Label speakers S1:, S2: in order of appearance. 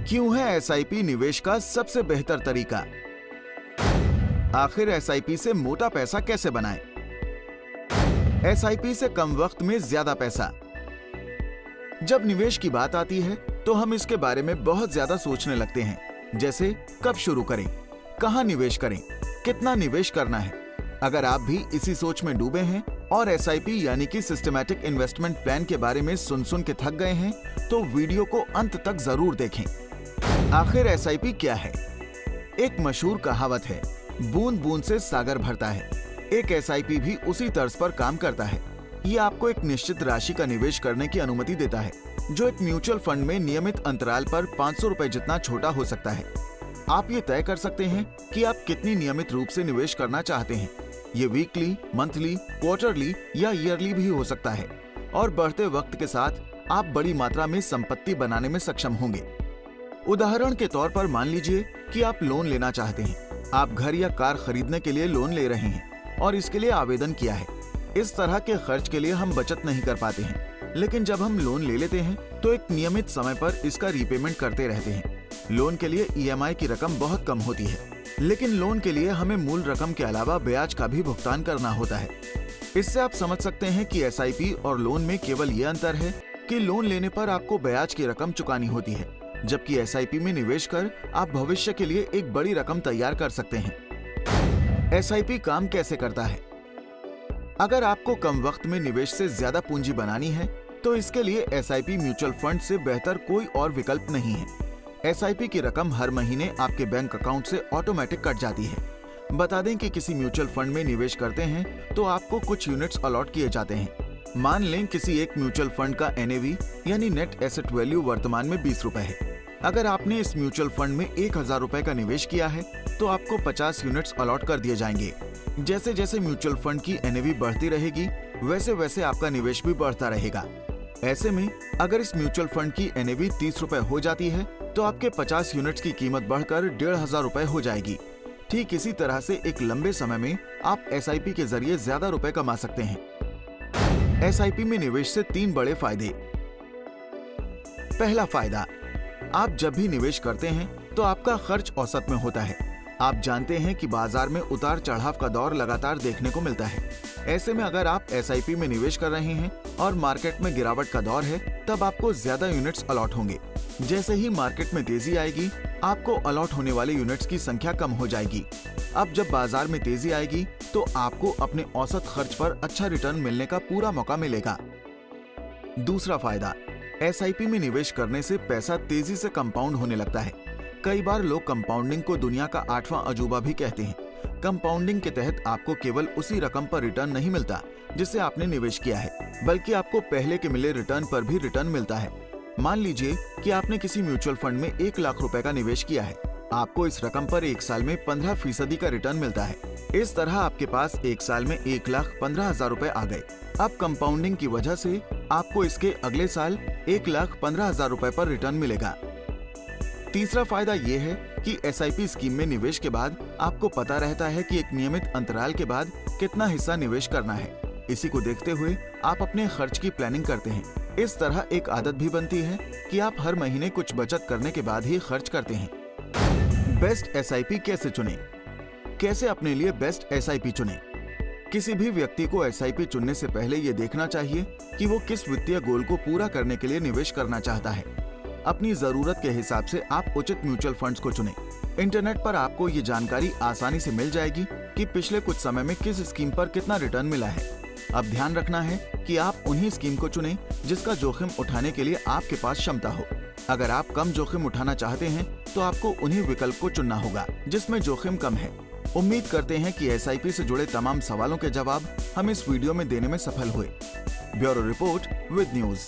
S1: क्यों है एसआईपी निवेश का सबसे बेहतर तरीका? आखिर एसआईपी से मोटा पैसा कैसे बनाएं? एसआईपी से कम वक्त में ज्यादा पैसा। जब निवेश की बात आती है तो हम इसके बारे में बहुत ज्यादा सोचने लगते हैं, जैसे कब शुरू करें, कहां निवेश करें, कितना निवेश करना है। अगर आप भी इसी सोच में डूबे हैं और एसआईपी यानी कि सिस्टमैटिक इन्वेस्टमेंट प्लान के बारे में सुन के थक गए हैं, तो वीडियो को अंत तक जरूर देखें। आखिर एसआईपी क्या है? एक मशहूर कहावत है, बूंद बूंद से सागर भरता है। एक एसआईपी भी उसी तर्ज पर काम करता है। ये आपको एक निश्चित राशि का निवेश करने की अनुमति देता है, जो एक म्यूचुअल फंड में नियमित अंतराल पर 500 रुपए जितना छोटा हो सकता है। आप ये तय कर सकते हैं कि आप कितनी नियमित रूप से निवेश करना चाहते हैं। ये वीकली, मंथली, क्वार्टरली या ईयरली भी हो सकता है, और बढ़ते वक्त के साथ आप बड़ी मात्रा में संपत्ति बनाने में सक्षम होंगे। उदाहरण के तौर पर मान लीजिए कि आप लोन लेना चाहते हैं। आप घर या कार खरीदने के लिए लोन ले रहे हैं और इसके लिए आवेदन किया है। इस तरह के खर्च के लिए हम बचत नहीं कर पाते हैं, लेकिन जब हम लोन ले लेते हैं तो एक नियमित समय पर इसका रीपेमेंट करते रहते हैं। लोन के लिए ईएमआई की रकम बहुत कम होती है, लेकिन लोन के लिए हमें मूल रकम के अलावा ब्याज का भी भुगतान करना होता है। इससे आप समझ सकते हैं कि एसआईपी और लोन में केवल ये अंतर है कि लोन लेने पर आपको ब्याज की रकम चुकानी होती है, जबकि एसआईपी में निवेश कर आप भविष्य के लिए एक बड़ी रकम तैयार कर सकते हैं। एसआईपी काम कैसे करता है? अगर आपको कम वक्त में निवेश से ज्यादा पूंजी बनानी है तो इसके लिए एसआईपी म्यूचुअल फंड से बेहतर कोई और विकल्प नहीं है। एसआईपी की रकम हर महीने आपके बैंक अकाउंट से ऑटोमेटिक कट जाती है। बता दें कि किसी म्यूचुअल फंड में निवेश करते हैं तो आपको कुछ यूनिट्स अलॉट किए जाते हैं। मान लें किसी एक म्यूचुअल फंड का एनएवी यानी नेट एसेट वैल्यू वर्तमान में 20 रुपए है। अगर आपने इस म्यूचुअल फंड में 1000 रुपए का निवेश किया है तो आपको 50 यूनिट्स अलॉट कर दिए जाएंगे। जैसे जैसे म्यूचुअल फंड की एनएवी बढ़ती रहेगी, वैसे वैसे आपका निवेश भी बढ़ता रहेगा। ऐसे में अगर इस म्यूचुअल फंड की एनएवी 30 रुपए हो जाती है तो आपके 50 यूनिट्स की कीमत बढ़कर 1500 रुपए हो जाएगी। ठीक इसी तरह से एक लंबे समय में आप एसआईपी के जरिए ज्यादा रुपए कमा सकते हैं। एसआईपी में निवेश से 3 बड़े फायदे। पहला फायदा, आप जब भी निवेश करते हैं तो आपका खर्च औसत में होता है। आप जानते हैं कि बाजार में उतार चढ़ाव का दौर लगातार देखने को मिलता है। ऐसे में अगर आप एसआईपी में निवेश कर रहे हैं और मार्केट में गिरावट का दौर है, तब आपको ज्यादा यूनिट्स अलॉट होंगे। जैसे ही मार्केट में तेजी आएगी, आपको अलॉट होने वाले यूनिट्स की संख्या कम हो जाएगी। अब जब बाजार में तेजी आएगी तो आपको अपने औसत खर्च पर अच्छा रिटर्न मिलने का पूरा मौका मिलेगा। दूसरा फायदा, एसआईपी में निवेश करने से पैसा तेजी से कंपाउंड होने लगता है। कई बार लोग कंपाउंडिंग को दुनिया का 8वां अजूबा भी कहते हैं। कंपाउंडिंग के तहत आपको केवल उसी रकम पर रिटर्न नहीं मिलता जिसे आपने निवेश किया है, बल्कि आपको पहले के मिले रिटर्न पर भी रिटर्न मिलता है। मान लीजिए कि आपने किसी म्यूचुअल फंड में 1 लाख रुपए का निवेश किया है। आपको इस रकम पर 1 साल में 15% का रिटर्न मिलता है। इस तरह आपके पास 1 साल में 1,15,000 रुपए आ गए। अब कंपाउंडिंग की वजह से आपको इसके अगले साल 1,15,000 रुपए पर रिटर्न मिलेगा। तीसरा फायदा ये है कि एसआईपी स्कीम में निवेश के बाद आपको पता रहता है कि एक नियमित अंतराल के बाद कितना हिस्सा निवेश करना है। इसी को देखते हुए आप अपने खर्च की प्लानिंग करते हैं। इस तरह एक आदत भी बनती है कि आप हर महीने कुछ बचत करने के बाद ही खर्च करते हैं। बेस्ट एसआईपी कैसे चुनें? कैसे अपने लिए बेस्ट एसआईपी चुनें? किसी भी व्यक्ति को एसआईपी चुनने से पहले ये देखना चाहिए कि वो किस वित्तीय गोल को पूरा करने के लिए निवेश करना चाहता है। अपनी जरूरत के हिसाब से आप उचित म्यूचुअल फंड्स को चुनें। इंटरनेट पर आपको ये जानकारी आसानी से मिल जाएगी कि पिछले कुछ समय में किस स्कीम पर कितना रिटर्न मिला है। अब ध्यान रखना है कि आप उन्हीं स्कीम को चुनें जिसका जोखिम उठाने के लिए आपके पास क्षमता हो। अगर आप कम जोखिम उठाना चाहते हैं तो आपको उन्हीं विकल्प को चुनना होगा जिसमें जोखिम कम है। उम्मीद करते हैं कि एसआईपी से जुड़े तमाम सवालों के जवाब हम इस वीडियो में देने में सफल हुए। Bureau report with news.